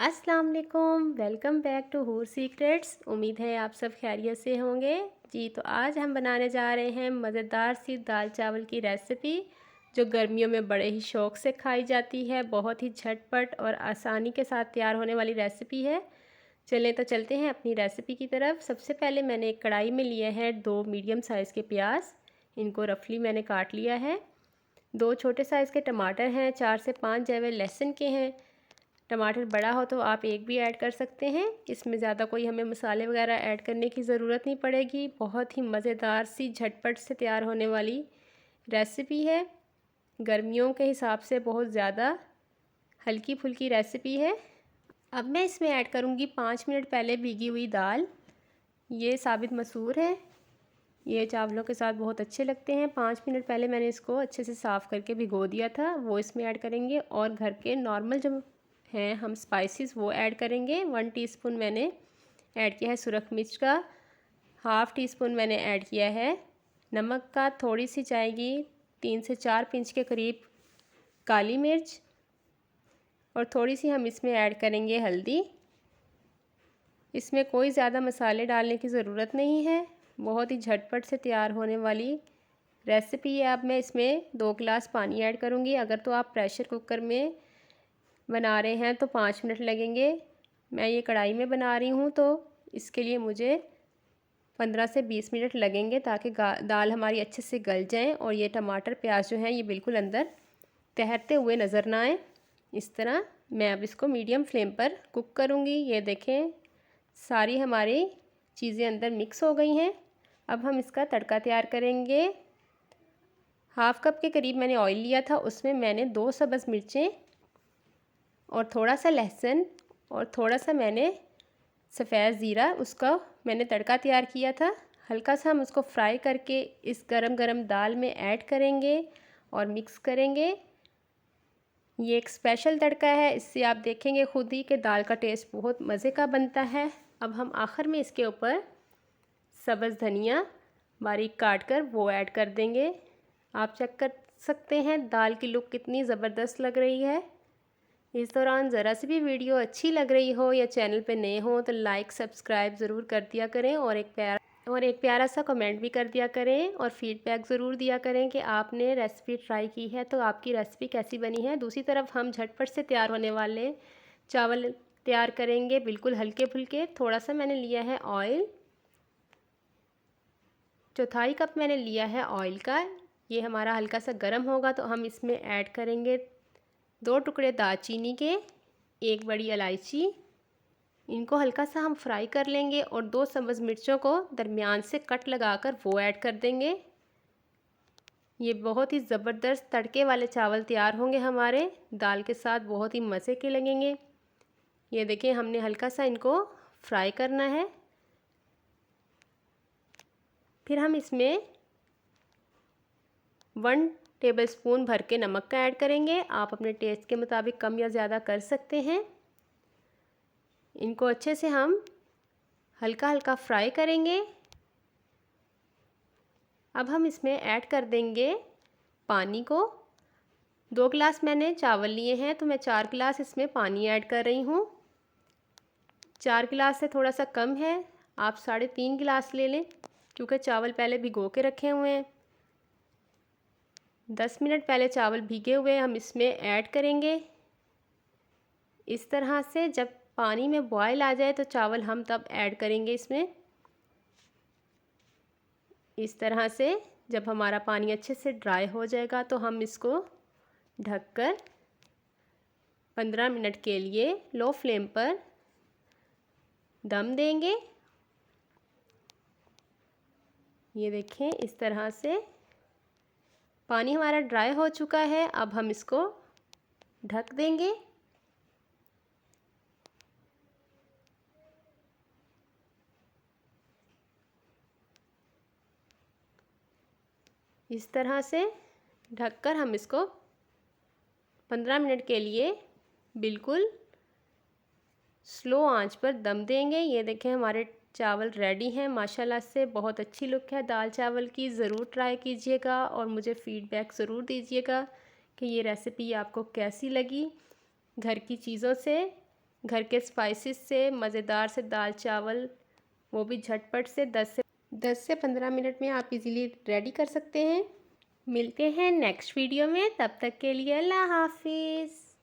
अस्सलाम वालेकुम, welcome back to हूर सीक्रेट्स। उम्मीद है आप सब खैरियत से होंगे जी। तो आज हम बनाने जा रहे हैं मज़ेदार सी दाल चावल की रेसिपी, जो गर्मियों में बड़े ही शौक़ से खाई जाती है। बहुत ही झटपट और आसानी के साथ तैयार होने वाली रेसिपी है। चलें तो चलते हैं अपनी रेसिपी की तरफ। सबसे पहले मैंने एक कढ़ाई में लिए हैं 2 मीडियम साइज़ के प्याज। इनको रफली मैंने काट लिया है। 2 छोटे साइज़ के टमाटर हैं, 4 से 5 जवे लहसुन के हैं। टमाटर बड़ा हो तो आप एक भी ऐड कर सकते हैं। इसमें ज़्यादा कोई हमें मसाले वगैरह ऐड करने की ज़रूरत नहीं पड़ेगी। बहुत ही मज़ेदार सी झटपट से तैयार होने वाली रेसिपी है। गर्मियों के हिसाब से बहुत ज़्यादा हल्की फुल्की रेसिपी है। अब मैं इसमें ऐड करूँगी 5 मिनट पहले भीगी हुई दाल। ये साबित मसूर है, ये चावलों के साथ बहुत अच्छे लगते हैं। 5 मिनट पहले मैंने इसको अच्छे से साफ़ करके भिगो दिया था, वो इसमें ऐड करेंगे। और घर के नॉर्मल जो हैं हम स्पाइसेस वो ऐड करेंगे। 1 टीस्पून मैंने ऐड किया है सुरख मिर्च का, हाफ़ टी स्पून मैंने ऐड किया है नमक का, थोड़ी सी जाएगी 3 से 4 पिंच के करीब काली मिर्च, और थोड़ी सी हम इसमें ऐड करेंगे हल्दी। इसमें कोई ज़्यादा मसाले डालने की ज़रूरत नहीं है, बहुत ही झटपट से तैयार होने वाली रेसिपी है। अब मैं इसमें 2 गिलास पानी ऐड करूँगी। अगर तो आप प्रेशर कुकर में बना रहे हैं तो 5 मिनट लगेंगे। मैं ये कढ़ाई में बना रही हूँ तो इसके लिए मुझे 15 से 20 मिनट लगेंगे, ताकि दाल हमारी अच्छे से गल जाए और ये टमाटर प्याज जो हैं ये बिल्कुल अंदर तैरते हुए नज़र ना आए। इस तरह मैं अब इसको मीडियम फ्लेम पर कुक करूँगी। ये देखें सारी हमारी चीज़ें अंदर मिक्स हो गई हैं। अब हम इसका तड़का तैयार करेंगे। हाफ़ कप के करीब मैंने ऑयल लिया था, उसमें मैंने 2 सब्ज़ मिर्चें और थोड़ा सा लहसुन और थोड़ा सा मैंने सफ़ेद ज़ीरा, उसका मैंने तड़का तैयार किया था। हल्का सा हम उसको फ्राई करके इस गरम गरम दाल में ऐड करेंगे और मिक्स करेंगे। ये एक स्पेशल तड़का है, इससे आप देखेंगे खुद ही कि दाल का टेस्ट बहुत मज़े का बनता है। अब हम आखिर में इसके ऊपर सब्ज़ धनिया बारीक काट कर वो ऐड कर देंगे। आप चेक कर सकते हैं दाल की लुक कितनी ज़बरदस्त लग रही है। इस दौरान ज़रा सी भी वीडियो अच्छी लग रही हो या चैनल पे नए हो तो लाइक सब्सक्राइब ज़रूर कर दिया करें, और एक प्यारा सा कमेंट भी कर दिया करें, और फीडबैक ज़रूर दिया करें कि आपने रेसिपी ट्राई की है तो आपकी रेसिपी कैसी बनी है। दूसरी तरफ हम झटपट से तैयार होने वाले चावल तैयार करेंगे, बिल्कुल हल्के फुल्के। थोड़ा सा मैंने लिया है ऑयल, 1/4 कप मैंने लिया है ऑयल का। ये हमारा हल्का सा गर्म होगा तो हम इसमें ऐड करेंगे 2 टुकड़े दालचीनी के, 1 बड़ी इलायची। इनको हल्का सा हम फ्राई कर लेंगे और 2 सब्ज़ मिर्चों को दरमियान से कट लगाकर वो ऐड कर देंगे। ये बहुत ही ज़बरदस्त तड़के वाले चावल तैयार होंगे हमारे, दाल के साथ बहुत ही मज़े के लगेंगे। ये देखिए हमने हल्का सा इनको फ्राई करना है। फिर हम इसमें 1 टेबलस्पून भर के नमक का ऐड करेंगे। आप अपने टेस्ट के मुताबिक कम या ज़्यादा कर सकते हैं। इनको अच्छे से हम हल्का हल्का फ्राई करेंगे। अब हम इसमें ऐड कर देंगे पानी को। 2 गिलास मैंने चावल लिए हैं तो मैं 4 गिलास इसमें पानी ऐड कर रही हूँ। 4 गिलास से थोड़ा सा कम है, आप 3.5 गिलास ले लें, क्योंकि चावल पहले भिगो के रखे हुए हैं। 10 मिनट पहले चावल भीगे हुए हम इसमें ऐड करेंगे। इस तरह से जब पानी में बॉयल आ जाए तो चावल हम तब ऐड करेंगे इसमें। इस तरह से जब हमारा पानी अच्छे से ड्राई हो जाएगा तो हम इसको ढककर 15 मिनट के लिए लो फ्लेम पर दम देंगे। ये देखें इस तरह से पानी हमारा ड्राई हो चुका है। अब हम इसको ढक देंगे। इस तरह से ढककर हम इसको 15 मिनट के लिए बिल्कुल स्लो आंच पर दम देंगे। ये देखें हमारे चावल रेडी हैं माशाल्लाह से, बहुत अच्छी लुक है दाल चावल की। ज़रूर ट्राई कीजिएगा और मुझे फ़ीडबैक ज़रूर दीजिएगा कि ये रेसिपी आपको कैसी लगी। घर की चीज़ों से घर के स्पाइसेस से मज़ेदार से दाल चावल, वो भी झटपट से 10 से 15 मिनट में आप इजीली रेडी कर सकते हैं। मिलते हैं नेक्स्ट वीडियो में, तब तक के लिए अल्लाह हाफिज़।